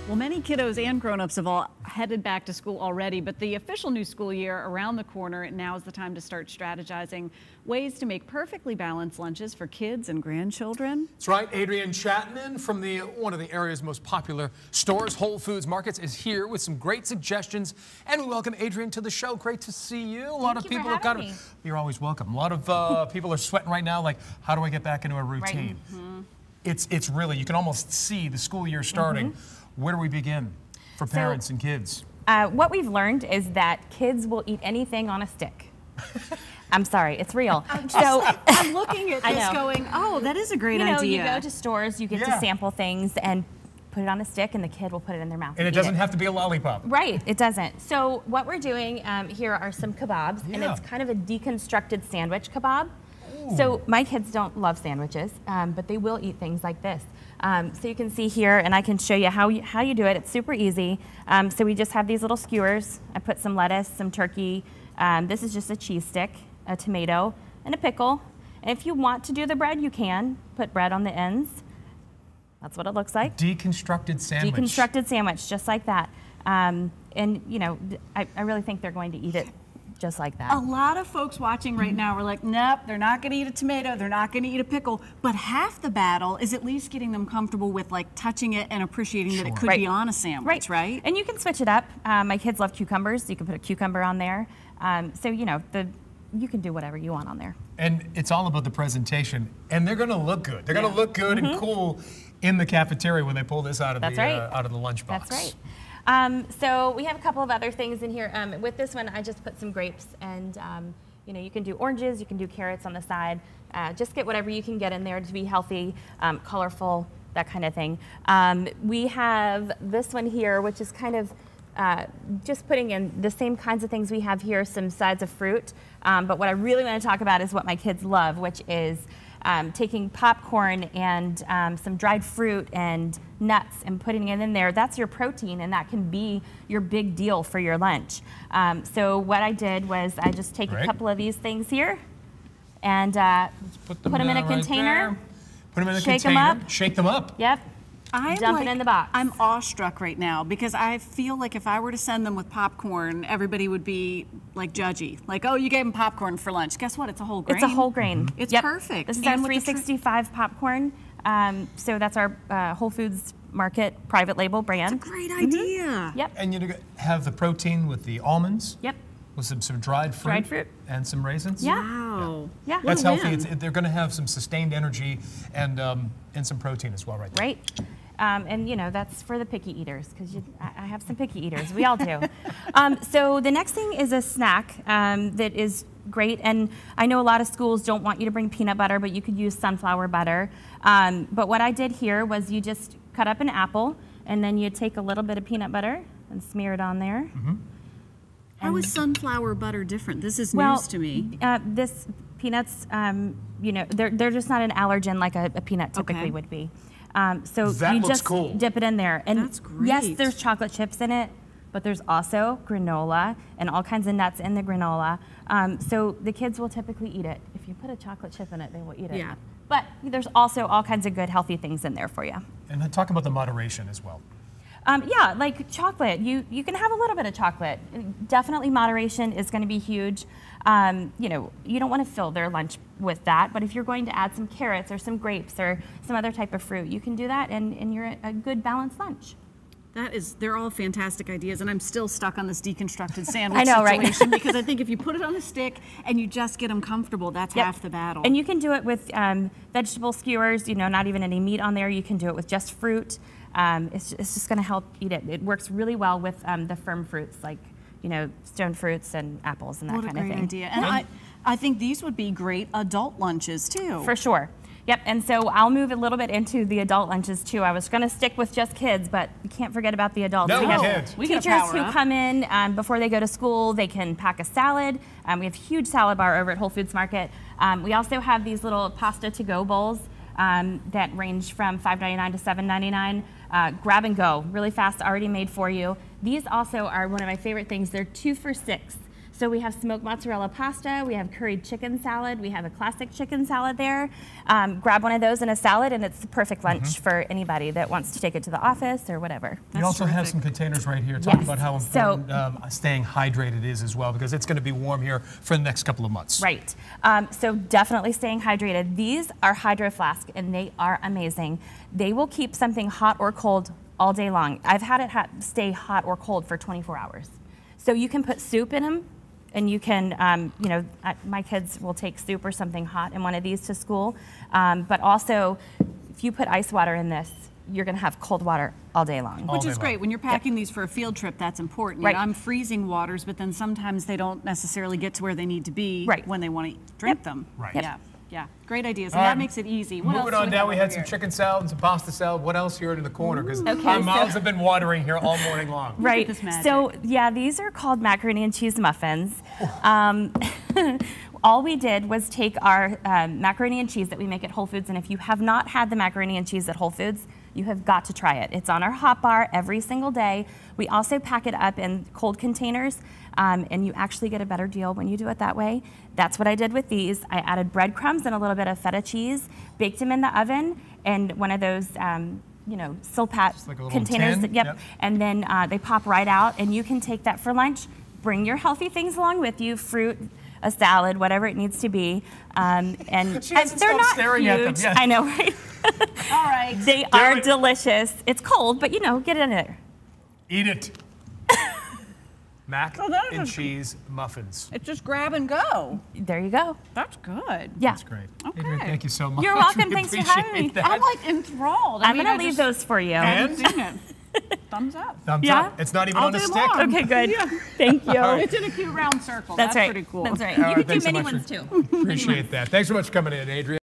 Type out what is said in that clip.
Well, many kiddos and grown-ups have all headed back to school already, but the official new school year around the corner, now is the time to start strategizing ways to make perfectly balanced lunches for kids and grandchildren. That's right. Adrienne Chapman from one of the area's most popular stores, Whole Foods Markets, is here with some great suggestions. And we welcome Adrienne to the show. Great to see you. A lot of people are kind of, you're always welcome. A lot of people are sweating right now, like, how do I get back into a routine? Right. Mm-hmm. It's really, you can almost see the school year starting. Mm-hmm. Where do we begin for parents and kids? What we've learned is that kids will eat anything on a stick. I'm sorry, it's real. I'm looking at this going, oh, that is a great idea. You go to stores, you get to sample things and put it on a stick, and the kid will put it in their mouth. And it doesn't have to be a lollipop. Right, it doesn't. So what we're doing here are some kabobs, and it's kind of a deconstructed sandwich kebab. Ooh. So my kids don't love sandwiches, but they will eat things like this. So you can see here, and I can show you how you do it. It's super easy. So we just have these little skewers. I put some lettuce, some turkey. This is just a cheese stick, a tomato, and a pickle. And if you want to do the bread, you can put bread on the ends. That's what it looks like. Deconstructed sandwich. Deconstructed sandwich, just like that. And you know, I really think they're going to eat it just like that. A lot of folks watching right now are like, nope, they're not going to eat a tomato, they're not going to eat a pickle, but half the battle is at least getting them comfortable with like touching it and appreciating that it could be on a sandwich, right? And you can switch it up. My kids love cucumbers, so you can put a cucumber on there. So you know, you can do whatever you want on there. And it's all about the presentation, and they're going to look good. They're going to look good and cool in the cafeteria when they pull this out of out of the lunchbox. That's right. So we have a couple of other things in here. With this one, I just put some grapes, and you know, you can do oranges, you can do carrots on the side. Just get whatever you can get in there to be healthy, colorful, that kind of thing. We have this one here, which is kind of just putting in the same kinds of things we have here, some sides of fruit. But what I really want to talk about is what my kids love, which is taking popcorn and some dried fruit and nuts and putting it in there. That's your protein, and that can be your big deal for your lunch. So what I did was I just take a couple of these things here and put them in a container. Put them in a container. Them up. Shake them up. Yep. Dump it in the box. I'm awestruck right now because I feel like if I were to send them with popcorn, everybody would be like judgy. Like, oh, you gave them popcorn for lunch. Guess what? It's a whole grain. It's a whole grain. It's perfect. This is our 365 popcorn. So that's our Whole Foods Market private label brand. It's a great idea. Yep. And you have the protein with the almonds. Yep. With some dried fruit. Dried fruit. And some raisins. Yeah. Wow. Yeah. That's healthy. They're going to have some sustained energy and some protein as well, right there. Right. And you know, that's for the picky eaters, because I have some picky eaters. We all do. So the next thing is a snack that is great, and I know a lot of schools don't want you to bring peanut butter, but you could use sunflower butter. But what I did here was you just cut up an apple, and then you take a little bit of peanut butter and smear it on there. How is sunflower butter different? This is news to me. This peanuts, you know, they're just not an allergen like a peanut typically would be. So that you looks just cool. dip it in there. And that's great. Yes, there's chocolate chips in it, but there's also granola and all kinds of nuts in the granola. So the kids will typically eat it. If you put a chocolate chip in it, they will eat it. Yeah. But there's also all kinds of good, healthy things in there for you. And talk about the moderation as well. Yeah, like chocolate. You can have a little bit of chocolate. Definitely moderation is going to be huge. You know, you don't want to fill their lunch with that, but if you're going to add some carrots or some grapes or some other type of fruit, you can do that, and you're a good balanced lunch. They're all fantastic ideas, and I'm still stuck on this deconstructed sandwich I know, situation right? because I think if you put it on a stick and you just get them comfortable, that's half the battle. And you can do it with vegetable skewers, you know, not even any meat on there. You can do it with just fruit. It's just going to help eat it. It works really well with the firm fruits, like, you know, stone fruits and apples and that kind of thing. What a great idea. And I think these would be great adult lunches, too. For sure. Yep, and so I'll move a little bit into the adult lunches, too. I was going to stick with just kids, but you can't forget about the adults. No, we have kids. Teachers who come in before they go to school, they can pack a salad. We have a huge salad bar over at Whole Foods Market. We also have these little pasta to-go bowls that range from $5.99 to $7.99. Grab and go, really fast, already made for you. These also are one of my favorite things. They're 2 for $6. So we have smoked mozzarella pasta, we have curried chicken salad, we have a classic chicken salad there. Grab one of those in a salad and it's the perfect lunch for anybody that wants to take it to the office or whatever. You also have some containers right here. Talk about how important staying hydrated is as well, because it's going to be warm here for the next couple of months. Right. So definitely staying hydrated. These are Hydro Flask and they are amazing. They will keep something hot or cold all day long. I've had it stay hot or cold for 24 hours. So you can put soup in them. And you can, you know, my kids will take soup or something hot in one of these to school. But also, if you put ice water in this, you're going to have cold water all day long. Which is great. When you're packing these for a field trip, that's important. Right. I'm freezing waters, but then sometimes they don't necessarily get to where they need to be when they want to drink them. Right. Yeah. Yeah, great ideas, and that makes it easy. What Moving on down, we had some chicken salad and some pasta salad. What else here in the corner? Because our mouths have been watering here all morning long. Right. So yeah, these are called macaroni and cheese muffins. All we did was take our macaroni and cheese that we make at Whole Foods, and if you have not had the macaroni and cheese at Whole Foods, you have got to try it. It's on our hot bar every single day. We also pack it up in cold containers, and you actually get a better deal when you do it that way. That's what I did with these. I added breadcrumbs and a little bit of feta cheese, baked them in the oven, and one of those you know, Silpat containers. Yep. And then they pop right out, and you can take that for lunch. Bring your healthy things along with you, fruit, a salad, whatever it needs to be. And they're not huge. At them. Yes. I know, right? All right. They are delicious. It's cold, but you know, get it in there. Eat it. Mac and cheese muffins. It's just grab and go. There you go. That's good. Yeah. That's great. Okay. Adrienne, thank you so much. You're welcome. Thanks for having me. I'm like enthralled. I'm going to leave those for you. And? Thumbs up. Thumbs up. It's not even on the stick. Long. Okay, good. Yeah. Thank you. Right. It's in a cute round circle. That's right. Pretty cool. That's right. You can do mini ones too. Appreciate that. Thanks so much for coming in, Adrienne.